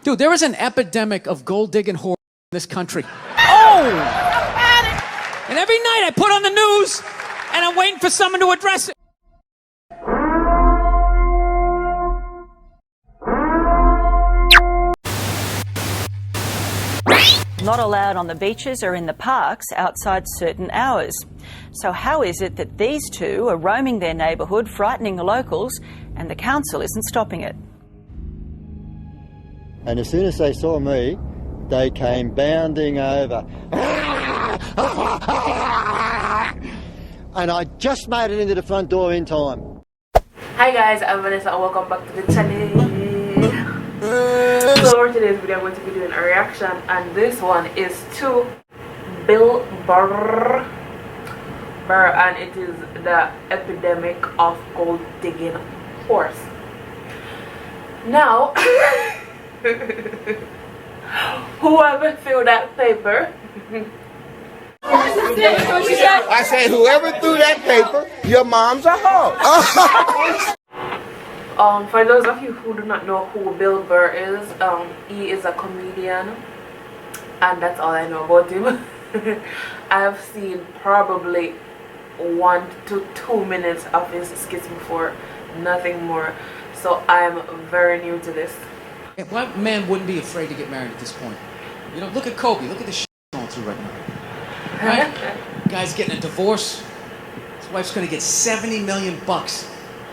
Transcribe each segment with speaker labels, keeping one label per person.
Speaker 1: Dude, there is an epidemic of gold-digging whore in this country. Oh! And every night I put on the news, and I'm waiting for someone to address it.
Speaker 2: Not allowed on the beaches or in the parks outside certain hours. So how is it that these two are roaming their neighbourhood, frightening the locals, and the council isn't stopping it?
Speaker 3: And as soon as they saw me, they came bounding over. And I just made it into the front door in time.
Speaker 4: Hi guys, I'm Vanessa and welcome back to the channel. So for today's video I'm going to be doing a reaction, and this one is to Bill Burr, and it is the epidemic of gold digging horse. Now whoever threw that paper,
Speaker 5: I said, whoever threw that paper, your mom's a hoe.
Speaker 4: For those of you who do not know who Bill Burr is, he is a comedian, and that's all I know about him. I have seen probably 1 to 2 minutes of his skits before, nothing more. So I'm very new to this.
Speaker 1: What man wouldn't be afraid to get married at this point? You know, look at Kobe. Look at the shit going through right now. Right? Guy's getting a divorce. His wife's going to get $70 million.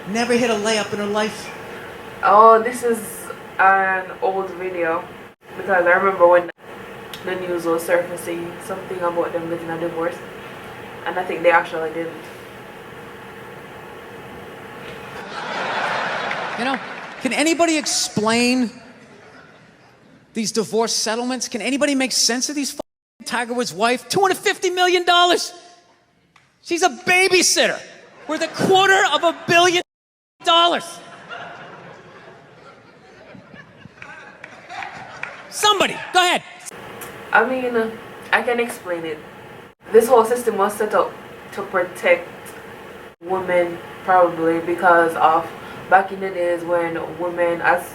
Speaker 1: Never hit a layup in her life.
Speaker 4: Oh, this is an old video, because I remember when the news was surfacing something about them getting a divorce, and I think they actually did.
Speaker 1: You know, can anybody explain these divorce settlements? Can anybody make sense of these? Tiger Woods' wife, $250 million. She's a babysitter worth $250 million. Somebody, go ahead.
Speaker 4: I mean, I can explain it. This whole system was set up to protect women, probably because of back in the days when women, as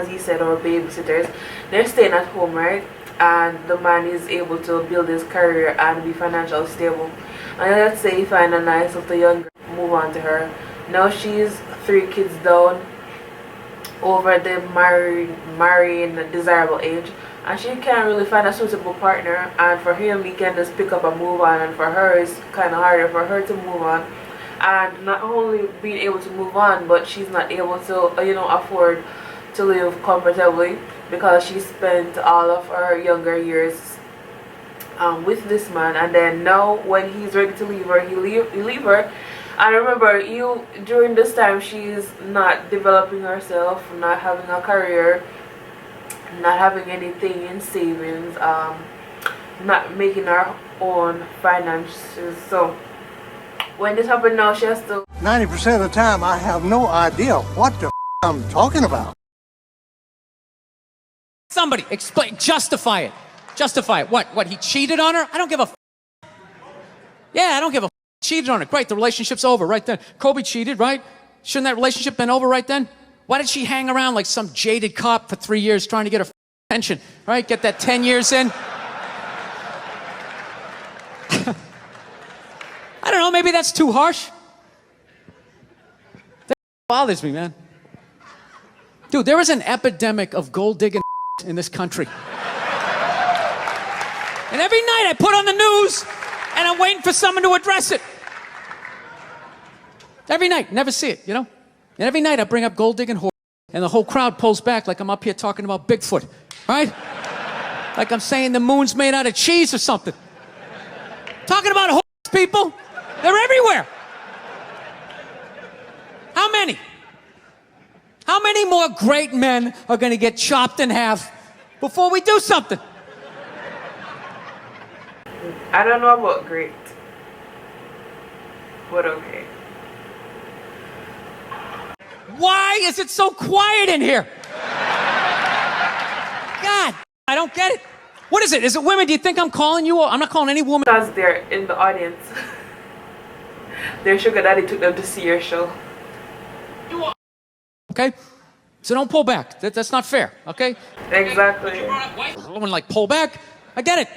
Speaker 4: you said, are babysitters. They're staying at home, right? And the man is able to build his career and be financially stable. And let's say you find a nice little young girl, move on to her. Now she's 3 kids down, over the marrying desirable age, and she can't really find a suitable partner. And for him, he can just pick up and move on, and for her it's kind of harder for her to move on. And not only being able to move on, but she's not able to afford to live comfortably, because she spent all of her younger years with this man. And then now when he's ready to leave her, he leave her. And remember, during this time she's not developing herself, not having a career, not having anything in savings, not making her own finances. So when this happened now, she has to
Speaker 5: 90% of the time, I have no idea what the I'm talking about.
Speaker 1: Somebody explain, justify it. Justify it. What, he cheated on her? I don't give a Yeah, I don't give a cheated on her. Great, the relationship's over right then. Kobe cheated, right? Shouldn't that relationship been over right then? Why did she hang around like some jaded cop for 3 years trying to get her pension, right? Get that 10 years in? I don't know, maybe that's too harsh. That bothers me, man. Dude, there is an epidemic of gold-digging in this country. And every night I put on the news, and I'm waiting for someone to address it. Every night, never see it, you know? And every night I bring up gold-digging horse, and the whole crowd pulls back like I'm up here talking about Bigfoot, right? Like I'm saying the moon's made out of cheese or something. Talking about horse people, they're everywhere. How many? How many more great men are going to get chopped in half before we do something?
Speaker 4: I don't know about great, but okay.
Speaker 1: Why is it so quiet in here? God, I don't get it. What is it? Is it women? Do you think I'm calling you? I'm not calling any woman.
Speaker 4: Because they're in the audience. Their sugar daddy took them to see your show.
Speaker 1: Okay? So don't pull back. That's not fair, okay?
Speaker 4: Exactly.
Speaker 1: A woman like pull back. I get it.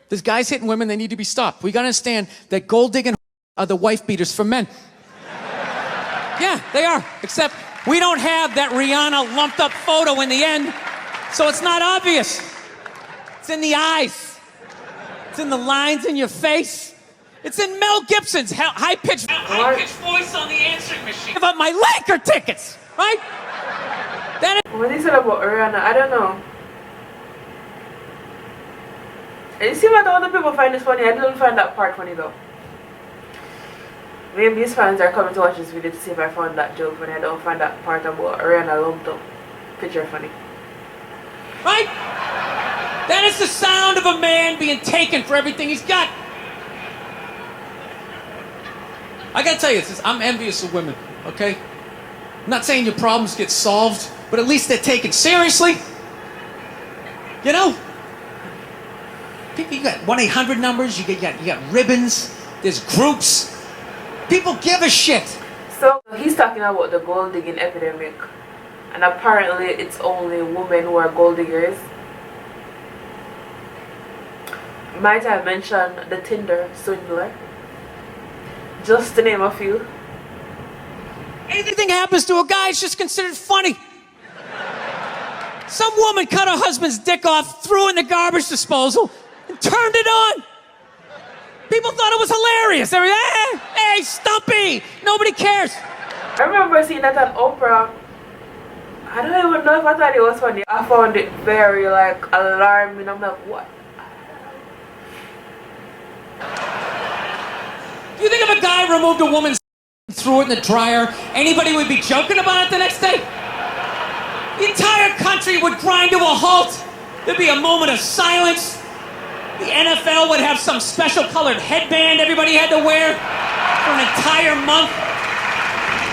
Speaker 1: There's guys hitting women, they need to be stopped. We gotta understand that gold digging are the wife beaters for men. Yeah, they are. Except we don't have that Rihanna lumped up photo in the end, so it's not obvious. It's in the eyes. It's in the lines in your face. It's in Mel Gibson's high-pitched voice on the answering machine. Give up my Laker tickets, right?
Speaker 4: What he said about Rihanna, I don't know. You see what other people find this funny? I didn't find that part funny though. Maybe his fans are coming to watch this video to see if I found that joke funny. I don't find that part about Rihanna lumped up picture funny.
Speaker 1: Right? That is the sound of a man being taken for everything he's got. I gotta tell you, I'm envious of women, okay? I'm not saying your problems get solved, but at least they're taken seriously. You know? People, you got 1-800 numbers, you got ribbons, there's groups. People give a shit.
Speaker 4: So he's talking about the gold digging epidemic, and apparently it's only women who are gold diggers. Might I mention the Tinder swindler? Just to name a few.
Speaker 1: Anything happens to a guy, it's just considered funny. Some woman cut her husband's dick off, threw it in the garbage disposal, and turned it on. People thought it was hilarious. They were, hey, Stumpy! Nobody cares.
Speaker 4: I remember seeing that on Oprah. I don't even know if I thought it was funny. I found it very, like, alarming. I'm like, what?
Speaker 1: Do you think if a guy removed a woman's and threw it in the dryer, anybody would be joking about it the next day? The entire country would grind to a halt. There'd be a moment of silence. The NFL would have some special colored headband everybody had to wear for an entire month.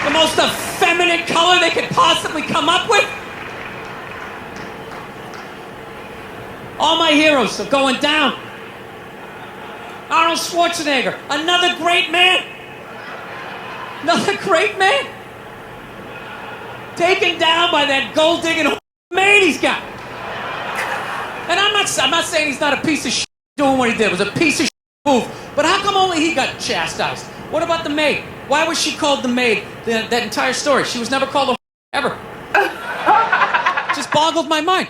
Speaker 1: The most effeminate color they could possibly come up with. All my heroes are going down. Arnold Schwarzenegger, another great man. Another great man. Taken down by that gold-digging man he's got. And I'm not saying he's not a piece of shit doing what he did. It was a piece of shit move. But how come only he got chastised? What about the maid? Why was she called the maid that entire story? She was never called a ever. Just boggled my mind.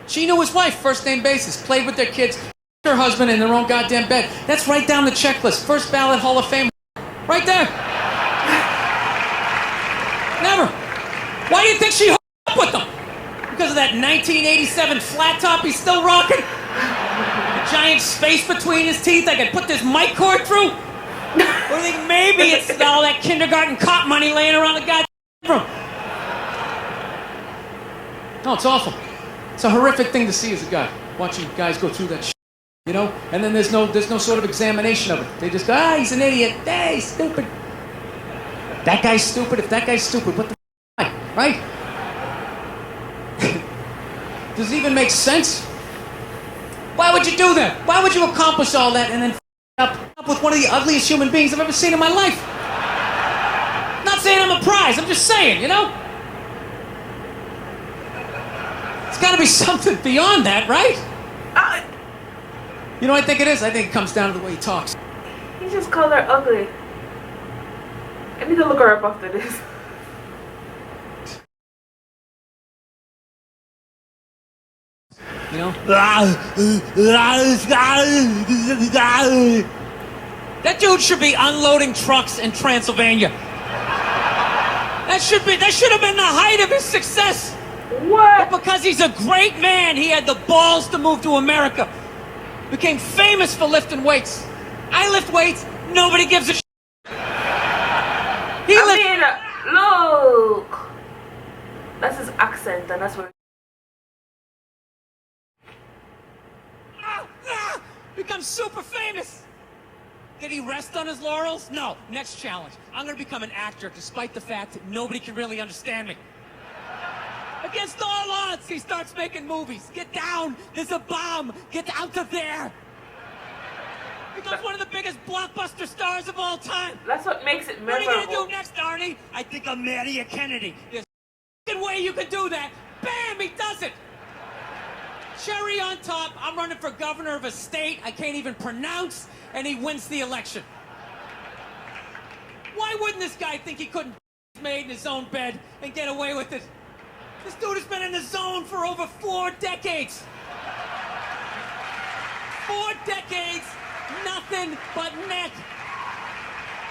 Speaker 1: She knew his wife, first name basis, played with their kids, her husband in their own goddamn bed. That's right down the checklist. First ballot Hall of Fame. Right there. Never. Why do you think she hooked up with him? Because of that 1987 flat top he's still rocking? A giant space between his teeth I could put this mic cord through? Or do you think maybe it's all that kindergarten cop money laying around the goddamn room? No, it's awful. It's a horrific thing to see as a guy, watching guys go through that shit, you know? And then there's no sort of examination of it. They just go, he's an idiot. Hey, he's stupid. That guy's stupid. If that guy's stupid, what the f***, right? Does it even make sense? Why would you do that? Why would you accomplish all that and then up with one of the ugliest human beings I've ever seen in my life? Not saying I'm a prize, I'm just saying, you know? It's gotta be something beyond that, right? You know what I think it is? I think it comes down to the way he talks.
Speaker 4: He just called her ugly. I need to look her up after this.
Speaker 1: You know? That dude should be unloading trucks in Transylvania. That should have been the height of his success.
Speaker 4: What?
Speaker 1: But because he's a great man, he had the balls to move to America. Became famous for lifting weights. I lift weights, nobody gives a shit.
Speaker 4: Look. That's his accent, and that's what.
Speaker 1: Become super famous. Did he rest on his laurels? No. Next challenge. I'm going to become an actor despite the fact that nobody can really understand me. Against all odds, he starts making movies. Get down. There's a bomb. Get out of there. Becomes one of the biggest blockbuster stars of all time.
Speaker 4: That's what makes it memorable.
Speaker 1: What are you going to do next, Arnie? I think I'll marry a Kennedy. one way you can do that. Bam, he does it. Cherry on top, I'm running for governor of a state I can't even pronounce, and he wins the election. Why wouldn't this guy think he couldn't made in his own bed and get away with it? This dude has been in the zone for over 4 decades. 4 decades, nothing but net.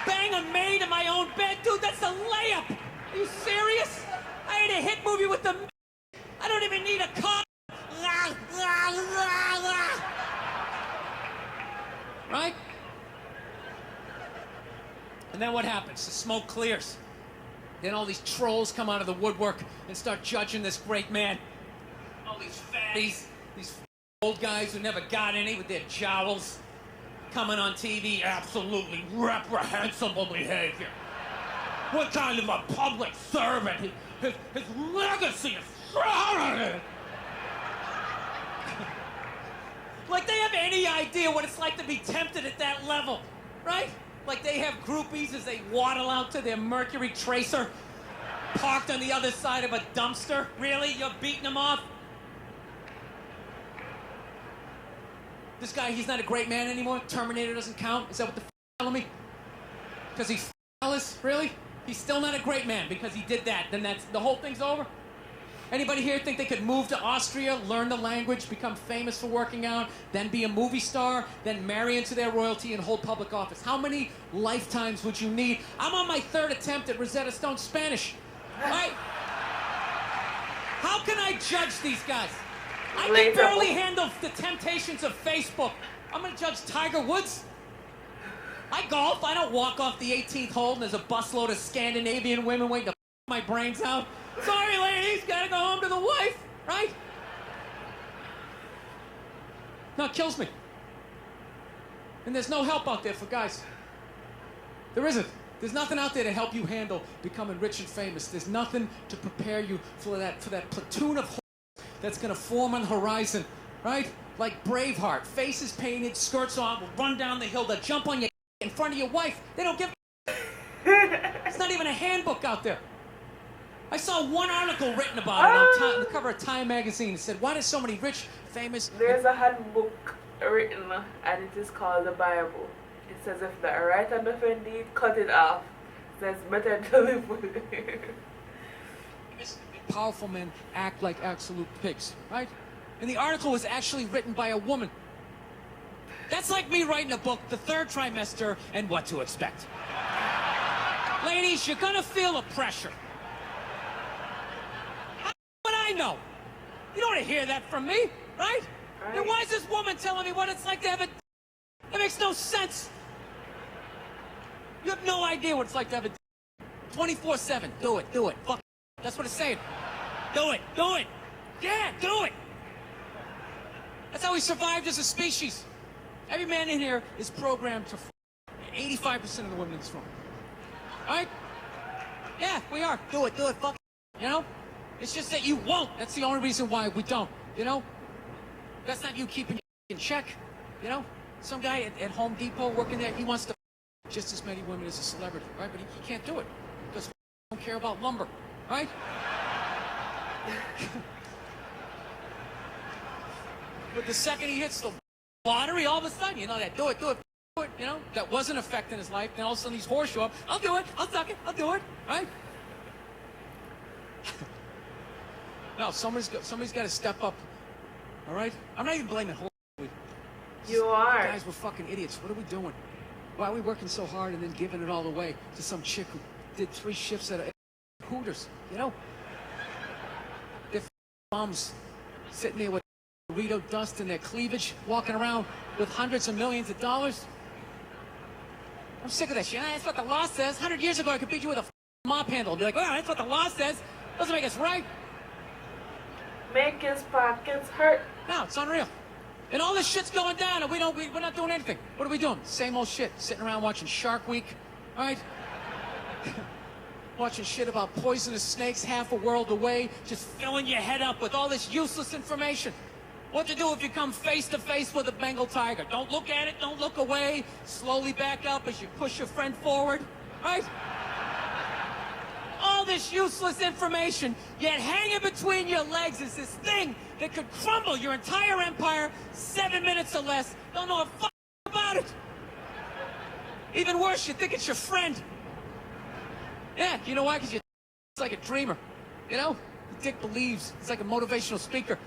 Speaker 1: Bang a maid in my own bed, dude, that's a layup. Are you serious? I had a hit movie with the I don't even need a car. Right? And then what happens? The smoke clears. Then all these trolls come out of the woodwork and start judging this great man. All these fatties, these old guys who never got any with their jowls, coming on TV, absolutely reprehensible behavior. What kind of a public servant? His legacy is shrouded. Like they have any idea what it's like to be tempted at that level, right? Like they have groupies as they waddle out to their Mercury Tracer, parked on the other side of a dumpster. Really? You're beating them off? This guy, he's not a great man anymore? Terminator doesn't count? Is that what the telling me? Because he's Alice? Really? He's still not a great man because he did that. Then that's the whole thing's over? Anybody here think they could move to Austria, learn the language, become famous for working out, then be a movie star, then marry into their royalty and hold public office? How many lifetimes would you need? I'm on my 3rd attempt at Rosetta Stone Spanish. Right? How can I judge these guys? I can barely handle the temptations of Facebook. I'm gonna judge Tiger Woods? I golf. I don't walk off the 18th hole and there's a busload of Scandinavian women waiting to my brains out. Sorry, ladies, gotta go home to the wife, right? No, it kills me. And there's no help out there for guys. There isn't. There's nothing out there to help you handle becoming rich and famous. There's nothing to prepare you for that platoon of that's gonna form on the horizon, right? Like Braveheart, faces painted, skirts on, will run down the hill, they'll jump on you in front of your wife. They don't give a It's not even a handbook out there. I saw one article written about it on the cover of Time magazine. It said, why do so many rich, famous...
Speaker 4: There's a handbook written, and it is called the Bible. It says if the right hand offend thee, cut it off. It says better to live with it.
Speaker 1: Powerful men act like absolute pigs, right? And the article was actually written by a woman. That's like me writing a book, The Third Trimester, and What to Expect. Ladies, you're gonna feel the pressure. But I know. You don't want to hear that from me, right? Then why is this woman telling me what it's like to have a... That makes no sense. You have no idea what it's like to have a... 24/7. Do it, do it. Fuck. That's what it's saying. Do it, do it. Yeah, do it. That's how we survived as a species. Every man in here is programmed to 85% of the women in this room. All right? Yeah, we are. Do it, fuck. You know? It's just that you won't. That's the only reason why we don't, you know? That's not you keeping in check, you know? Some guy at Home Depot working there, he wants to just as many women as a celebrity, right? But he can't do it because he don't care about lumber, right? But the second he hits the lottery, all of a sudden, you know, that do it, you know? That wasn't affecting his life. Then all of a sudden these whores show up. I'll do it, I'll suck it, I'll do it, right? No, somebody's got to step up, all right? I'm not even blaming whores.
Speaker 4: You are.
Speaker 1: Guys, we're fucking idiots. What are we doing? Why are we working so hard and then giving it all away to some chick who did 3 shifts at a Hooters, you know? They're bums sitting there with burrito dust in their cleavage, walking around with hundreds of millions of dollars. I'm sick of that shit. That's what the law says. 100 years ago, I could beat you with a mop handle. Be like, oh, that's what the law says. Doesn't make us right.
Speaker 4: Make his pockets hurt.
Speaker 1: No, it's unreal. And all this shit's going down, and we're not doing anything. What are we doing? Same old shit. Sitting around watching Shark Week, all right? Watching shit about poisonous snakes half a world away, just filling your head up with all this useless information. What to do if you come face to face with a Bengal tiger? Don't look at it, don't look away. Slowly back up as you push your friend forward, right? All all this useless information, yet hanging between your legs is this thing that could crumble your entire empire 7 minutes or less. Don't know a fuck about it. Even worse, you think it's your friend. Yeah, you know why? Because you're like a dreamer. You know? The dick believes. It's like a motivational speaker.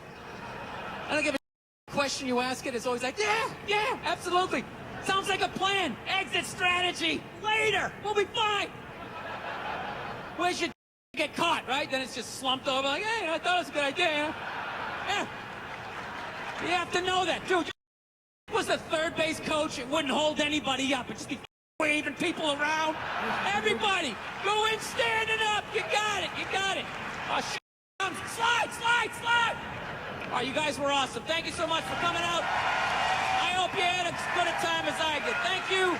Speaker 1: I don't give a question you ask it. It's always like, yeah, absolutely. Sounds like a plan. Exit strategy. Later. We'll be fine. Where's your get caught, right? Then it's just slumped over like, hey, I thought it was a good idea. Yeah. You have to know that. Dude, was the third base coach. It wouldn't hold anybody up. It'd just be waving people around. Everybody, go in standing up. You got it. Oh, shit. Slide. Oh, you guys were awesome. Thank you so much for coming out. I hope you had as good a time as I did. Thank you.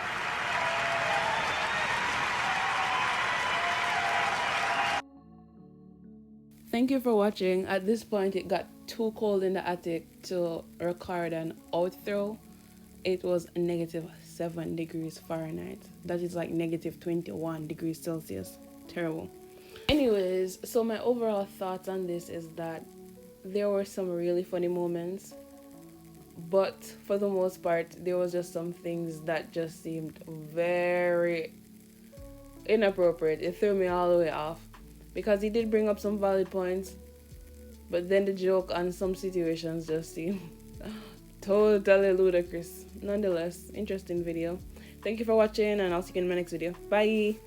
Speaker 6: Thank you for watching. At this point, it got too cold in the attic to record an outro. It was -7 degrees Fahrenheit. That is like -21 degrees Celsius. Terrible. Anyways, so my overall thoughts on this is that there were some really funny moments, but for the most part, there was just some things that just seemed very inappropriate. It threw me all the way off. Because he did bring up some valid points, but then the joke on some situations just seemed totally ludicrous. Nonetheless, interesting video. Thank you for watching, and I'll see you in my next video. Bye!